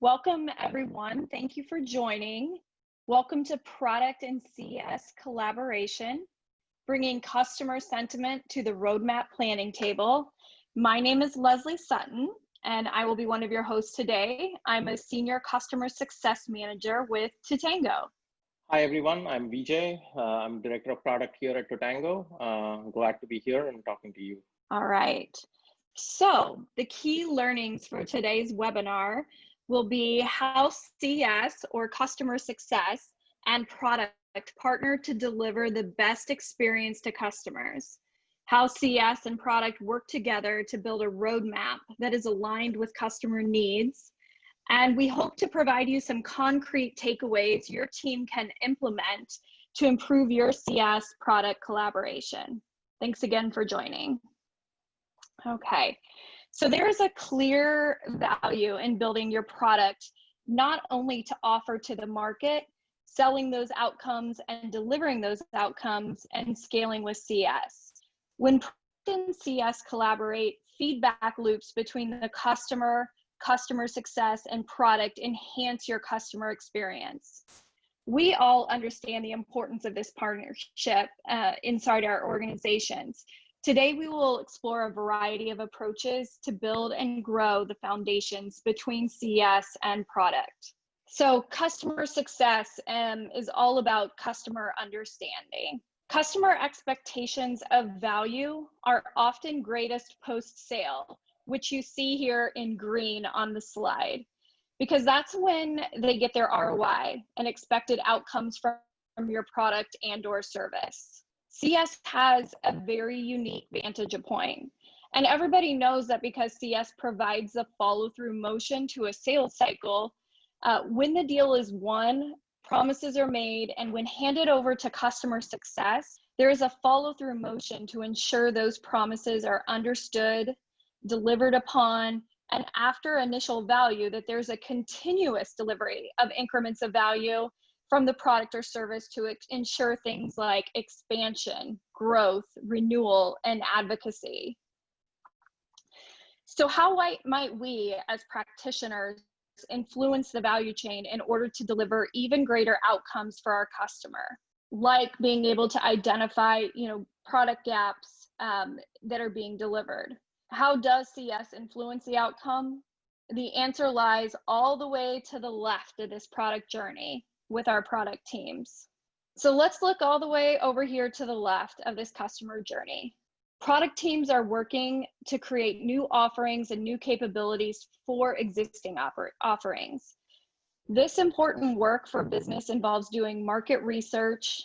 Welcome, everyone. Thank you for joining. Welcome to Product and CS Collaboration, bringing customer sentiment to the roadmap planning table. My name is Leslie Sutton, and I will be one of your hosts today. I'm a Senior Customer Success Manager with Tatango. Hi, everyone. I'm Vijay. I'm Director of Product here at Tatango. Glad to be here and talking to you. All right. So the key learnings for today's webinar will be how CS, or customer success, and product partner to deliver the best experience to customers, how CS and product work together to build a roadmap that is aligned with customer needs, and we hope to provide you some concrete takeaways your team can implement to improve your CS product collaboration. Thanks again for joining. Okay. So there is a clear value in building your product, not only to offer to the market, selling those outcomes and delivering those outcomes and scaling with CS. When product and CS collaborate, feedback loops between the customer success, and product enhance your customer experience. We all understand the importance of this partnership inside our organizations. Today, we will explore a variety of approaches to build and grow the foundations between CS and product. So customer success is all about customer understanding. Customer expectations of value are often greatest post-sale, which you see here in green on the slide, because that's when they get their ROI and expected outcomes from your product and/or service. CS has a very unique vantage point. And everybody knows that because CS provides a follow-through motion to a sales cycle, when the deal is won, promises are made, and when handed over to customer success, there is a follow-through motion to ensure those promises are understood, delivered upon, and after initial value, that there's a continuous delivery of increments of value from the product or service to ensure things like expansion, growth, renewal, and advocacy. So how might we as practitioners influence the value chain in order to deliver even greater outcomes for our customer, like being able to identify, product gaps that are being delivered? How does CS influence the outcome? The answer lies all the way to the left of this product journey with our product teams. So let's look all the way over here to the left of this customer journey. Product teams are working to create new offerings and new capabilities for existing offerings. This important work for business involves doing market research,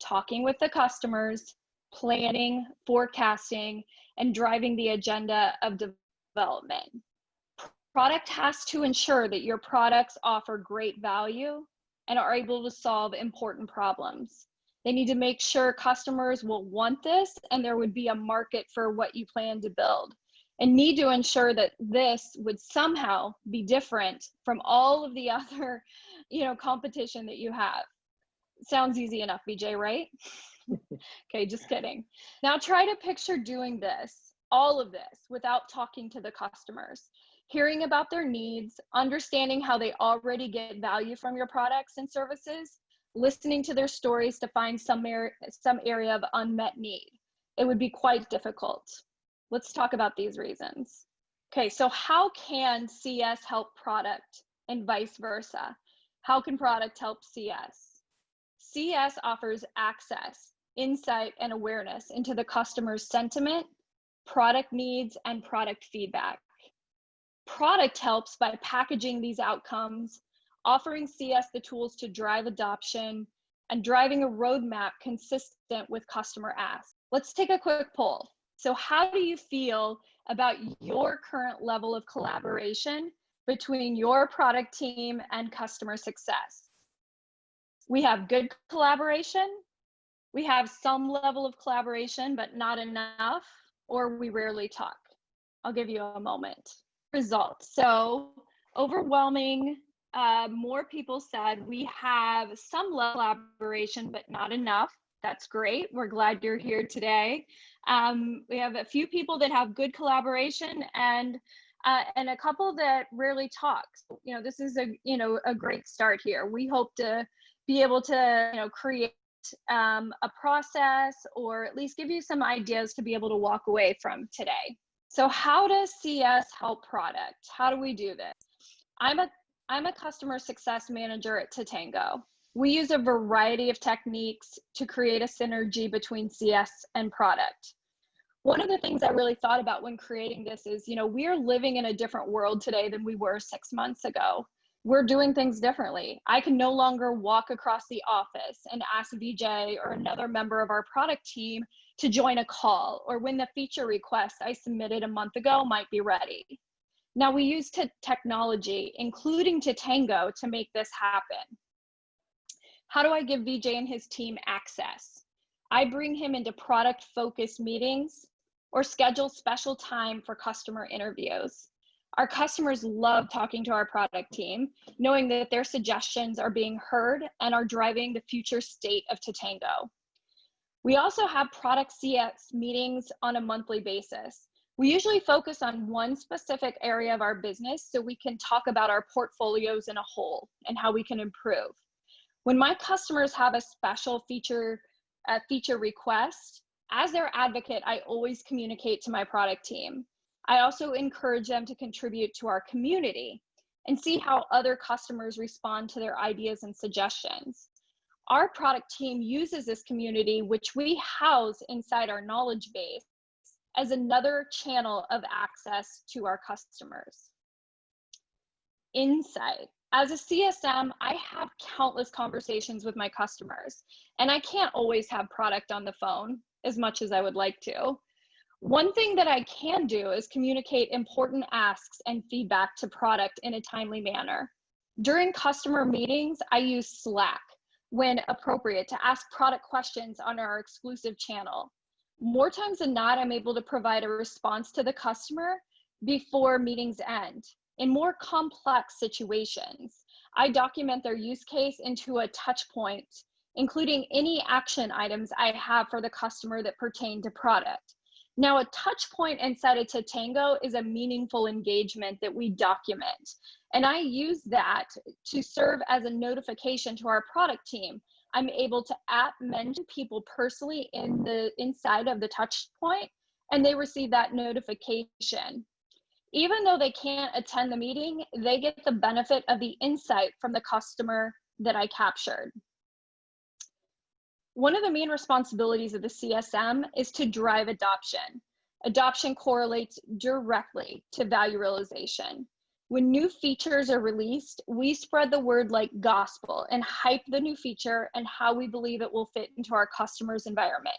talking with the customers, planning, forecasting, and driving the agenda of development. Product has to ensure that your products offer great value and are able to solve important problems. They need to make sure customers will want this and there would be a market for what you plan to build, and need to ensure that this would somehow be different from all of the other, competition that you have. Sounds easy enough, BJ, right? Okay, just kidding. Now try to picture doing this, all of this, without talking to the customers. Hearing about their needs, understanding how they already get value from your products and services, listening to their stories to find some area of unmet need. It would be quite difficult. Let's talk about these reasons. Okay, so how can CS help product and vice versa? How can product help CS? CS offers access, insight, and awareness into the customer's sentiment, product needs, and product feedback. Product helps by packaging these outcomes, offering CS the tools to drive adoption, and driving a roadmap consistent with customer asks. Let's take a quick poll. So how do you feel about your current level of collaboration between your product team and customer success? We have good collaboration, we have some level of collaboration, but not enough, or we rarely talk. I'll give you a moment. Results. So overwhelming, more people said we have some level of collaboration, but not enough. That's great. We're glad you're here today. We have a few people that have good collaboration, and and a couple that rarely talk. So, this is a great start here. We hope to be able to, create a process, or at least give you some ideas to be able to walk away from today. So how does CS help product? How do we do this? I'm a customer success manager at Tatango. We use a variety of techniques to create a synergy between CS and product. One of the things I really thought about when creating this is, we're living in a different world today than we were 6 months ago. We're doing things differently. I can no longer walk across the office and ask VJ or another member of our product team to join a call, or when the feature request I submitted a month ago might be ready. Now we use technology, including Tatango, to make this happen. How do I give VJ and his team access? I bring him into product-focused meetings or schedule special time for customer interviews. Our customers love talking to our product team, knowing that their suggestions are being heard and are driving the future state of Tatango. We also have product CS meetings on a monthly basis. We usually focus on one specific area of our business so we can talk about our portfolios in a whole and how we can improve. When my customers have a special feature request, as their advocate, I always communicate to my product team. I also encourage them to contribute to our community and see how other customers respond to their ideas and suggestions. Our product team uses this community, which we house inside our knowledge base, as another channel of access to our customers. Insight. As a CSM, I have countless conversations with my customers, and I can't always have product on the phone as much as I would like to. One thing that I can do is communicate important asks and feedback to product in a timely manner. During customer meetings, I use Slack when appropriate to ask product questions on our exclusive channel. More times than not, I'm able to provide a response to the customer before meetings end. In more complex situations, I document their use case into a touch point, including any action items I have for the customer that pertain to product. Now, a touch point inside of Tatango is a meaningful engagement that we document. And I use that to serve as a notification to our product team. I'm able to mention people personally inside of the touch point, and they receive that notification. Even though they can't attend the meeting, they get the benefit of the insight from the customer that I captured. One of the main responsibilities of the CSM is to drive adoption. Adoption correlates directly to value realization. When new features are released, we spread the word like gospel and hype the new feature and how we believe it will fit into our customer's environment.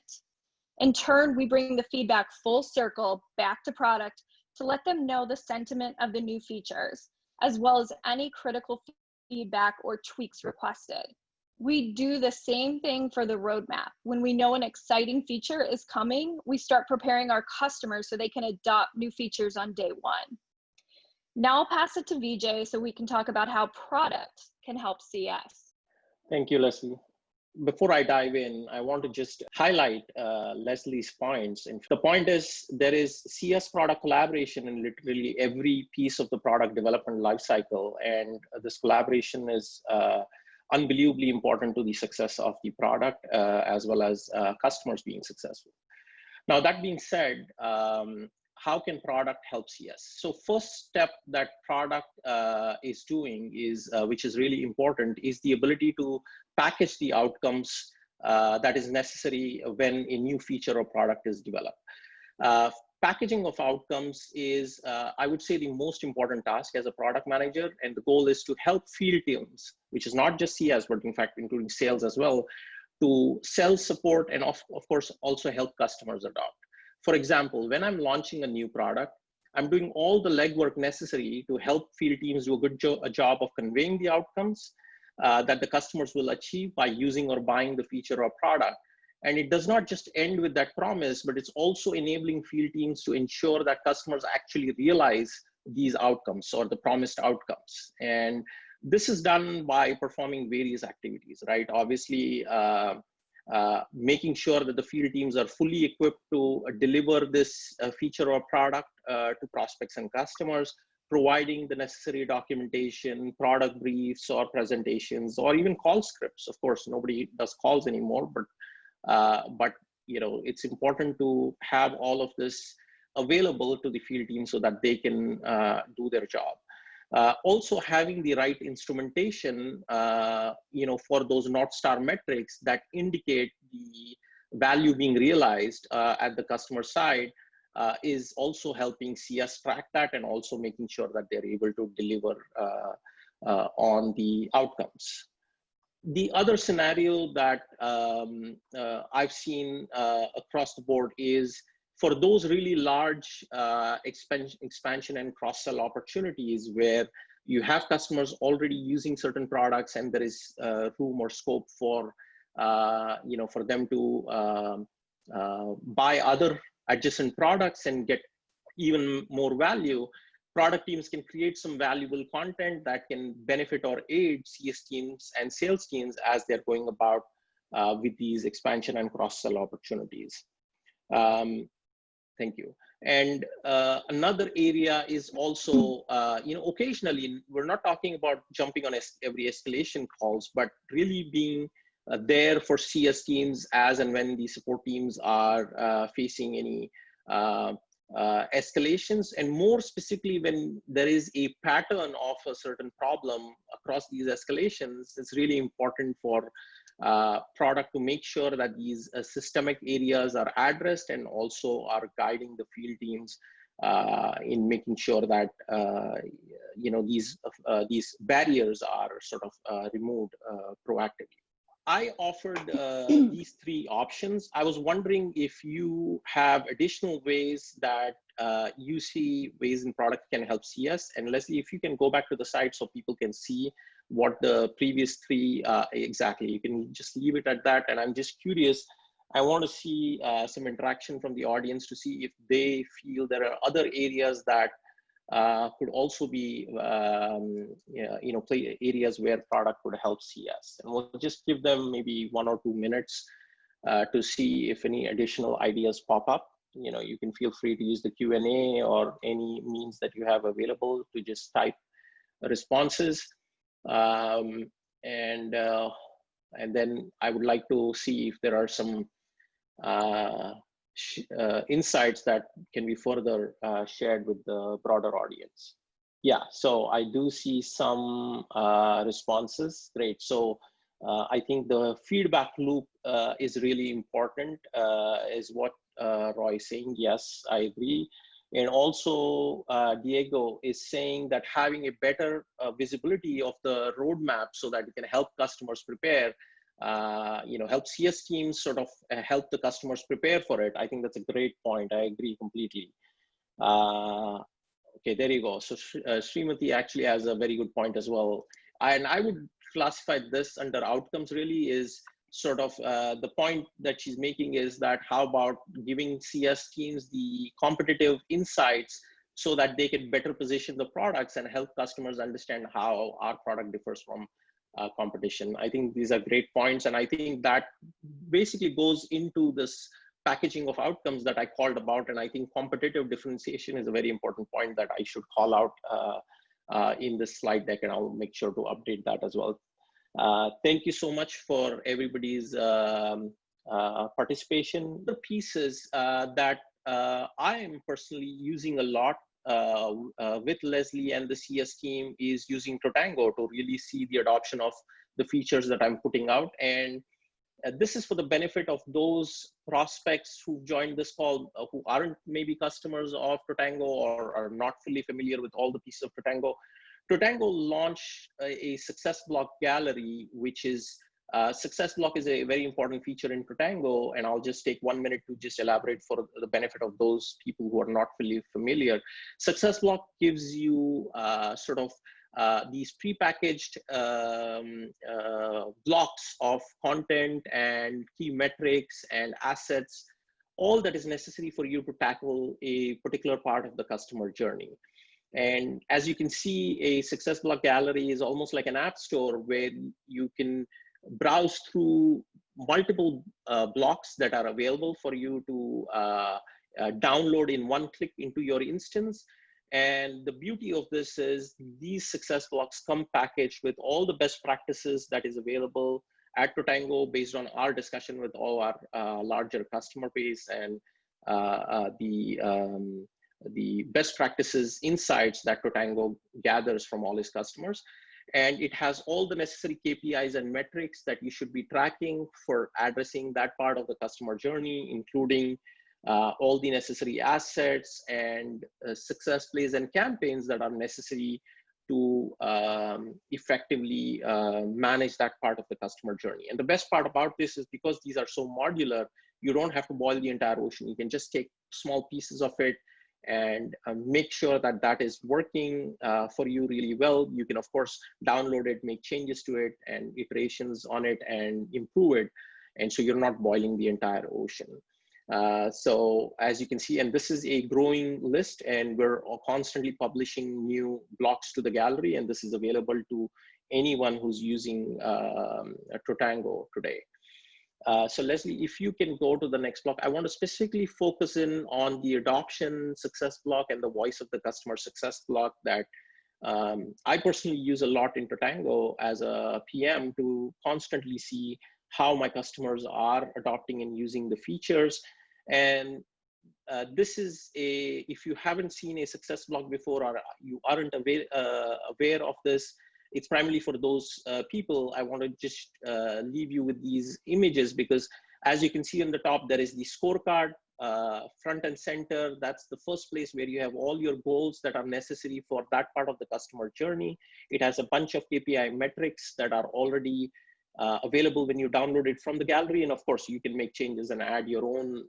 In turn, we bring the feedback full circle back to product to let them know the sentiment of the new features, as well as any critical feedback or tweaks requested. We do the same thing for the roadmap. When we know an exciting feature is coming, we start preparing our customers so they can adopt new features on day one. Now I'll pass it to VJ so we can talk about how product can help CS. Thank you, Leslie. Before I dive in, I want to just highlight Leslie's points. And the point is, there is CS product collaboration in literally every piece of the product development lifecycle. And this collaboration is unbelievably important to the success of the product, as well as customers being successful. Now, that being said, how can product help CS? So first step that product is doing is, which is really important, is the ability to package the outcomes that is necessary when a new feature or product is developed. Packaging of outcomes is, I would say, the most important task as a product manager. And the goal is to help field teams, which is not just CS, but in fact, including sales as well, to sell, support, and of course, also help customers adopt. For example, when I'm launching a new product, I'm doing all the legwork necessary to help field teams do a good job of conveying the outcomes that the customers will achieve by using or buying the feature or product. And it does not just end with that promise, but it's also enabling field teams to ensure that customers actually realize these outcomes or the promised outcomes. And this is done by performing various activities, right? Obviously, making sure that the field teams are fully equipped to deliver this feature or product to prospects and customers, providing the necessary documentation, product briefs or presentations, or even call scripts. Of course, nobody does calls anymore, but it's important to have all of this available to the field team so that they can do their job. Also having the right instrumentation, for those North Star metrics that indicate the value being realized at the customer side is also helping CS track that and also making sure that they're able to deliver on the outcomes. The other scenario that I've seen across the board is for those really large expansion and cross-sell opportunities where you have customers already using certain products and there is room or scope for them to buy other adjacent products and get even more value, product teams can create some valuable content that can benefit or aid CS teams and sales teams as they're going about with these expansion and cross-sell opportunities. Thank you. And another area is also, occasionally, we're not talking about jumping on every escalation calls, but really being there for CS teams as and when the support teams are facing any escalations, and more specifically when there is a pattern of a certain problem across these escalations. It's really important for product to make sure that these systemic areas are addressed and also are guiding the field teams in making sure that these barriers are sort of removed proactively. I offered these three options. I was wondering if you have additional ways that you see ways in product can help CS. And Leslie, if you can go back to the site so people can see what the previous three exactly, you can just leave it at that. And I'm just curious, I want to see some interaction from the audience to see if they feel there are other areas that could also be, play areas where product would help CS. And we'll just give them maybe 1 or 2 minutes to see if any additional ideas pop up. You can feel free to use the Q&A or any means that you have available to just type responses. And then I would like to see if there are some insights that can be further shared with the broader audience. Yeah, so I do see some responses. Great. So I think the feedback loop is really important, is what Roy is saying. Yes, I agree. And also Diego is saying that having a better visibility of the roadmap so that it can help customers prepare, help CS teams sort of help the customers prepare for it. I think that's a great point. I agree completely. Okay, there you go. So Srimati actually has a very good point as well. And I would classify this under outcomes really is sort of the point that she's making is that how about giving CS teams the competitive insights so that they can better position the products and help customers understand how our product differs from competition. I think these are great points. And I think that basically goes into this packaging of outcomes that I called about. And I think competitive differentiation is a very important point that I should call out in this slide deck, and I'll make sure to update that as well. Thank you so much for everybody's participation. The pieces that I am personally using a lot with Leslie and the CS team is using Totango to really see the adoption of the features that I'm putting out. And this is for the benefit of those prospects who've joined this call who aren't maybe customers of Totango or are not fully familiar with all the pieces of Totango. Totango launched a success block gallery, which is success block is a very important feature in Totango. And I'll just take 1 minute to just elaborate for the benefit of those people who are not fully familiar. Success block gives you sort of these prepackaged blocks of content and key metrics and assets, all that is necessary for you to tackle a particular part of the customer journey. And as you can see, a success block gallery is almost like an app store where you can browse through multiple blocks that are available for you to download in one click into your instance. And the beauty of this is these success blocks come packaged with all the best practices that is available at Totango based on our discussion with all our larger customer base, and the best practices insights that Totango gathers from all its customers. And it has all the necessary KPIs and metrics that you should be tracking for addressing that part of the customer journey, including all the necessary assets and success plays and campaigns that are necessary to effectively manage that part of the customer journey. And the best part about this is because these are so modular, you don't have to boil the entire ocean. You can just take small pieces of it and make sure that that is working for you really well. You can, of course, download it, make changes to it and iterations on it and improve it. And so you're not boiling the entire ocean. So as you can see, and this is a growing list, and we're constantly publishing new blocks to the gallery, and this is available to anyone who's using Totango today. So Leslie, if you can go to the next block, I want to specifically focus in on the adoption success block and the voice of the customer success block that I personally use a lot in Totango as a PM to constantly see how my customers are adopting and using the features. And this is if you haven't seen a success block before, or you aren't aware of this, it's primarily for those people. I want to just leave you with these images, because as you can see on the top, there is the scorecard front and center. That's the first place where you have all your goals that are necessary for that part of the customer journey. It has a bunch of KPI metrics that are already available when you download it from the gallery. And of course, you can make changes and add your own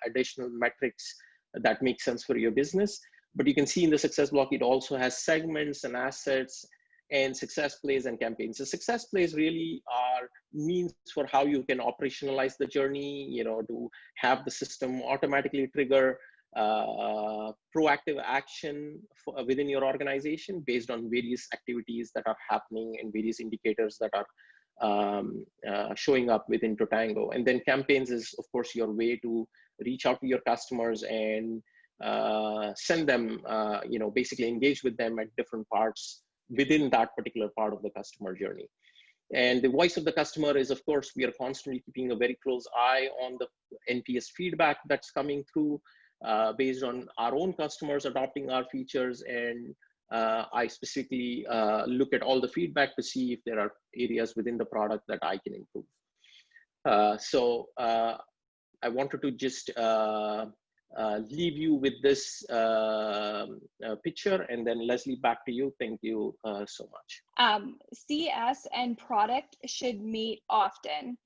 additional metrics that make sense for your business. But you can see in the success block, it also has segments and assets and success plays and campaigns. The success plays really are means for how you can operationalize the journey, you know, to have the system automatically trigger proactive action within your organization based on various activities that are happening and various indicators that are showing up within Totango. And then campaigns is, of course, your way to reach out to your customers and send them, you know, basically engage with them at different parts within that particular part of the customer journey. And the voice of the customer is, of course, we are constantly keeping a very close eye on the NPS feedback that's coming through based on our own customers adopting our features. And I specifically look at all the feedback to see if there are areas within the product that I can improve. So I wanted to just leave you with this picture, and then Leslie, back to you. Thank you so much. CS and product should meet often.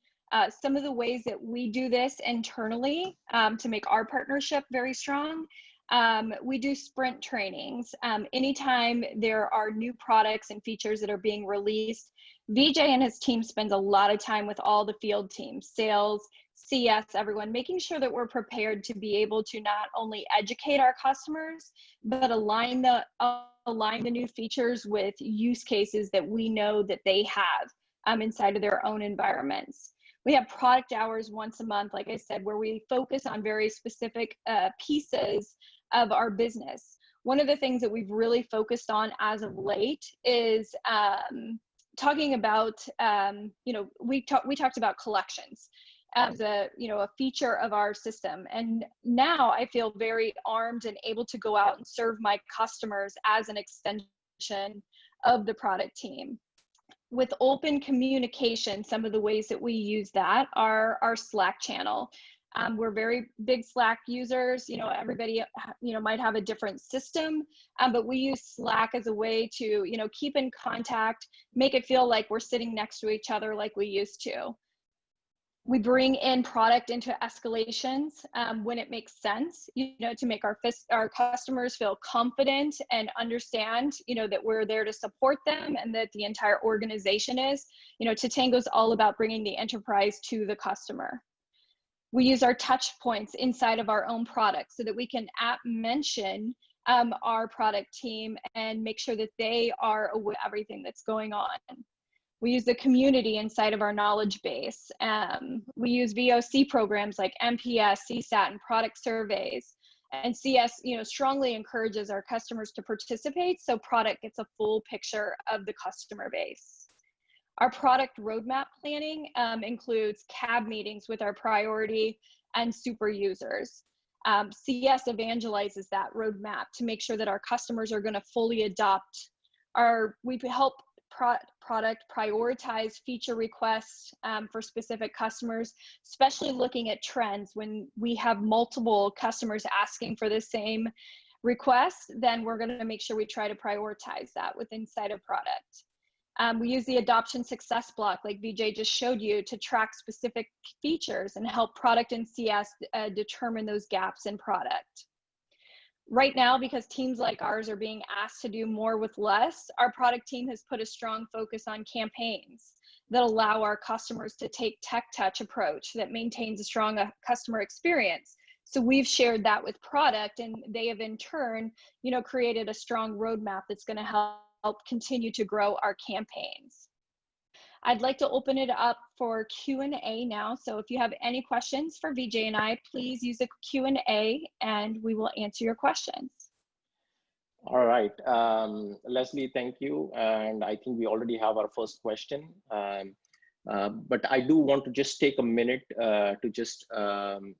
Some of the ways that we do this internally to make our partnership very strong, we do sprint trainings. Anytime there are new products and features that are being released, VJ and his team spends a lot of time with all the field teams, sales, CS, everyone, making sure that we're prepared to be able to not only educate our customers, but align the new features with use cases that we know that they have inside of their own environments. We have product hours once a month, like I said, where we focus on very specific pieces of our business. One of the things that we've really focused on as of late is talking about, you know, we talked about collections as a, you know, a feature of our system. And now I feel very armed and able to go out and serve my customers as an extension of the product team. With open communication, some of the ways that we use that are our Slack channel. We're very big Slack users. You know, everybody, you know, might have a different system, but we use Slack as a way to, you know, keep in contact, make it feel like we're sitting next to each other like we used to. We bring in product into escalations when it makes sense, you know, to make our customers feel confident and understand, you know, that we're there to support them and that the entire organization is. You know, Totango's all about bringing the enterprise to the customer. We use our touch points inside of our own product so that we can mention our product team and make sure that they are aware of everything that's going on. We use the community inside of our knowledge base. We use VOC programs like MPS, CSAT, and product surveys. And CS, strongly encourages our customers to participate so product gets a full picture of the customer base. Our product roadmap planning includes CAB meetings with our priority and super users. CS evangelizes that roadmap to make sure that our customers are going to fully adopt we help product prioritize feature requests for specific customers, especially looking at trends. When we have multiple customers asking for the same request, then we're going to make sure we try to prioritize that inside a product. We use the adoption success block, like Vijay just showed you, to track specific features and help product and CS determine those gaps in product. Right now, because teams like ours are being asked to do more with less, our product team has put a strong focus on campaigns that allow our customers to take tech touch approach that maintains a strong customer experience. So we've shared that with product, and they have in turn, created a strong roadmap that's going to help continue to grow our campaigns. I'd like to open it up for Q&A now. So if you have any questions for Vijay and I, please use the Q&A and we will answer your questions. All right, Leslie, thank you. And I think we already have our first question. But I do want to just take a minute to just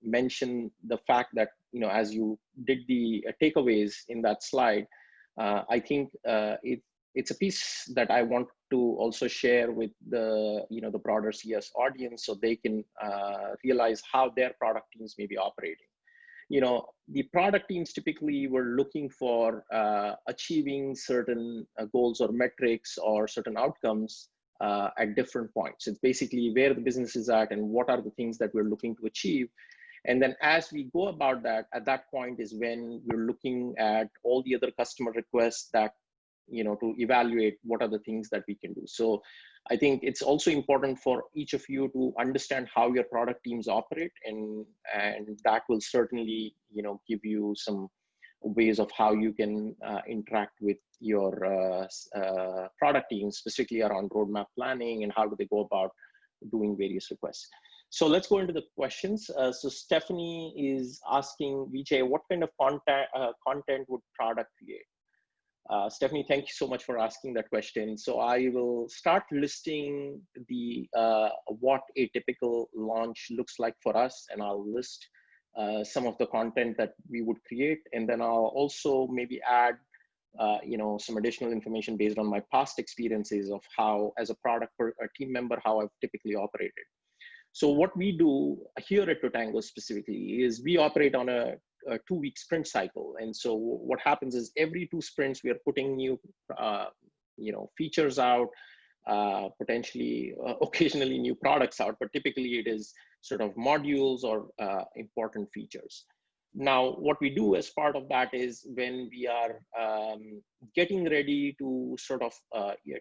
mention the fact that, as you did the takeaways in that slide, I think it's a piece that I want to also share with the broader CS audience so they can realize how their product teams may be operating. The product teams typically were looking for achieving certain goals or metrics or certain outcomes at different points. It's basically where the business is at and what are the things that we're looking to achieve. And then as we go about that, at that point is when we're looking at all the other customer requests that, to evaluate what are the things that we can do. So I think it's also important for each of you to understand how your product teams operate, and that will certainly, give you some ways of how you can interact with your product teams, specifically around roadmap planning and how do they go about doing various requests. So let's go into the questions. So Stephanie is asking Vijay, what kind of content would product create? Stephanie, thank you so much for asking that question. So I will start listing the what a typical launch looks like for us, and I'll list some of the content that we would create, and then I'll also maybe add some additional information based on my past experiences of how, as a product or a team member, how I've typically operated. So what we do here at Totango specifically is we operate on a 2-week sprint cycle. And so what happens is every 2 sprints, we are putting new, features out, potentially, occasionally new products out, but typically it is sort of modules or important features. Now, what we do as part of that is when we are getting ready to sort of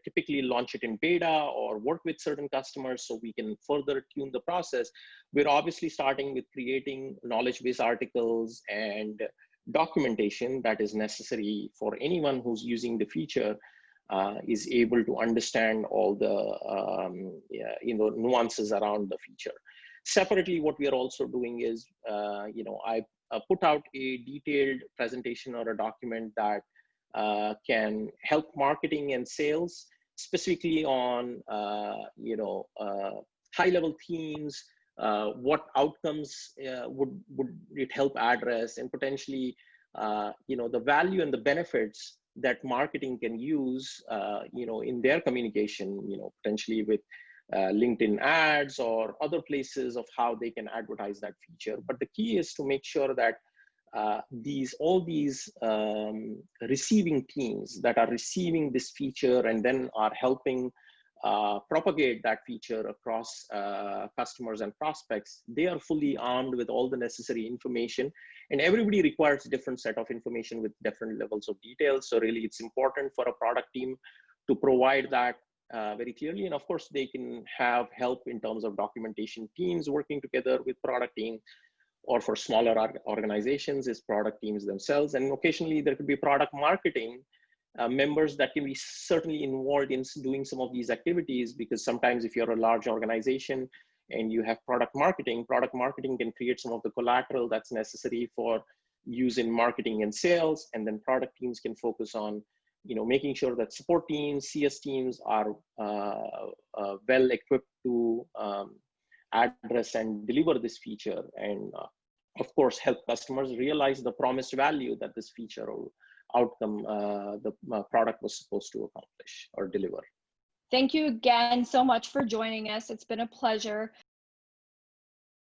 typically launch it in beta or work with certain customers so we can further tune the process, we're obviously starting with creating knowledge base articles and documentation that is necessary for anyone who's using the feature is able to understand all the nuances around the feature. Separately, what we are also doing is, I put out a detailed presentation or a document that can help marketing and sales, specifically on high-level themes, what outcomes would it help address, and potentially the value and the benefits that marketing can use in their communication, potentially with LinkedIn ads or other places of how they can advertise that feature. But the key is to make sure that all these receiving teams that are receiving this feature and then are helping propagate that feature across customers and prospects, they are fully armed with all the necessary information. And everybody requires a different set of information with different levels of detail. So really, it's important for a product team to provide that very clearly. And of course, they can have help in terms of documentation teams working together with product team, or for smaller organizations is product teams themselves. And occasionally there could be product marketing members that can be certainly involved in doing some of these activities, because sometimes if you're a large organization and you have product marketing can create some of the collateral that's necessary for use in marketing and sales, and then product teams can focus on making sure that support teams, CS teams are well equipped to address and deliver this feature, and of course help customers realize the promised value that this feature or outcome the product was supposed to accomplish or deliver. Thank you again so much for joining us. It's been a pleasure.